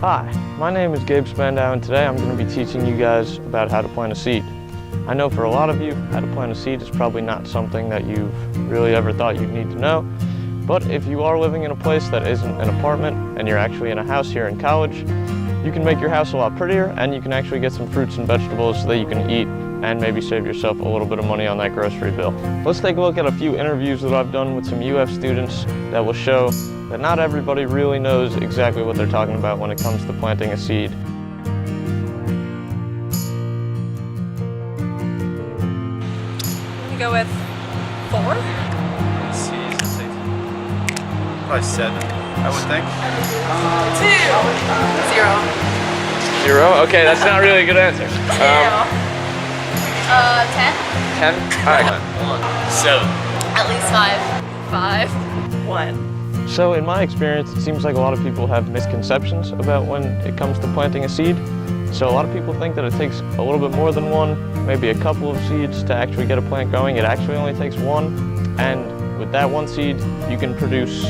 Hi, my name is Gabe Spandau, and today I'm going to be teaching you guys about how to plant a seed. I know for a lot of you, how to plant a seed is probably not something that you've really ever thought you'd need to know, but if you are living in a place that isn't an apartment and you're actually in a house here in college, you can make your house a lot prettier and you can actually get some fruits and vegetables so that you can eat and maybe save yourself a little bit of money on that grocery bill. Let's take a look at a few interviews that I've done with some UF students that will show that not everybody really knows exactly what they're talking about when it comes to planting a seed. I'm gonna go with 4. Probably 7, I would think. 2. 0. 0? Okay, that's not really a good answer. 10. 10? Alright. 7. At least 5. 5. 1. So in my experience, it seems like a lot of people have misconceptions about when it comes to planting a seed. So a lot of people think that it takes a little bit more than 1, maybe a couple of seeds to actually get a plant going. It actually only takes 1, and with that 1 seed, you can produce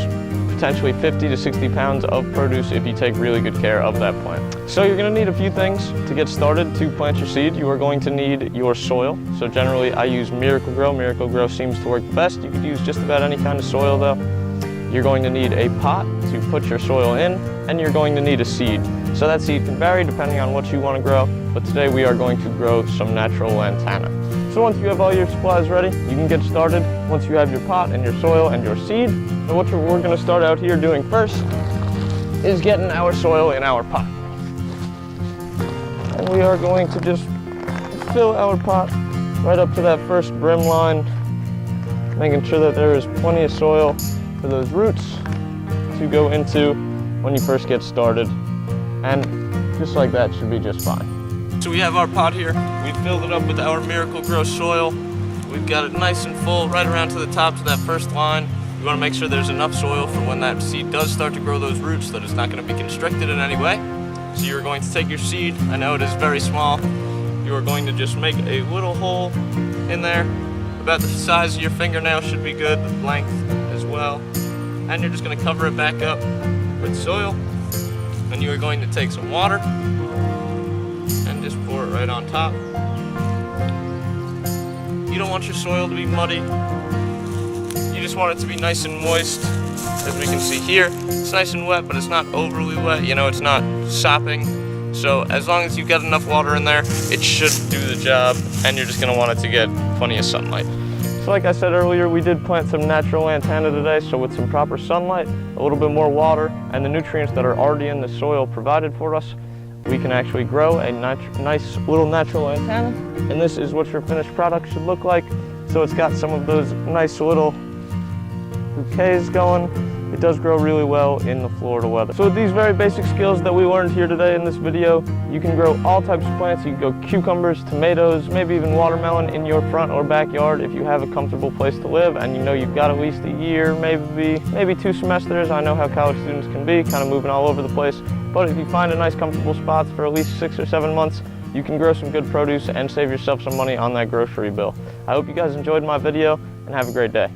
potentially 50 to 60 pounds of produce if you take really good care of that plant. So you're going to need a few things to get started to plant your seed. You are going to need your soil. So generally I use Miracle-Gro. Miracle-Gro seems to work best. You could use just about any kind of soil though. You're going to need a pot to put your soil in, and you're going to need a seed. So that seed can vary depending on what you want to grow, but today we are going to grow some natural lantana. So once you have all your supplies ready, you can get started once you have your pot and your soil and your seed. So what we're going to start out here doing first is getting our soil in our pot. And we are going to just fill our pot right up to that first brim line, making sure that there is plenty of soil for those roots to go into when you first get started, and just like that should be just fine. So we have our pot here, we filled it up with our Miracle-Gro soil, we've got it nice and full right around to the top to that first line. You want to make sure there's enough soil for when that seed does start to grow those roots that it's not going to be constricted in any way. So you're going to take your seed, I know it is very small, you are going to just make a little hole in there, about the size of your fingernail should be good, the length as well. And you're just going to cover it back up with soil, and you are going to take some water and just pour it right on top. You don't want your soil to be muddy, you just want it to be nice and moist. As we can see here, it's nice and wet, but it's not overly wet, you know, it's not sopping. So as long as you've got enough water in there, it should do the job, and you're just going to want it to get plenty of sunlight. So like I said earlier, we did plant some natural lantana today, so with some proper sunlight, a little bit more water, and the nutrients that are already in the soil provided for us, we can actually grow a nice little natural lantana. And this is what your finished product should look like. So it's got some of those nice little bouquets going. It does grow really well in the Florida weather. So with these very basic skills that we learned here today in this video, you can grow all types of plants. You can grow cucumbers, tomatoes, maybe even watermelon in your front or backyard if you have a comfortable place to live and you know you've got at least a year, maybe 2 semesters. I know how college students can be, kind of moving all over the place. But if you find a nice comfortable spot for at least 6 or 7 months, you can grow some good produce and save yourself some money on that grocery bill. I hope you guys enjoyed my video and have a great day.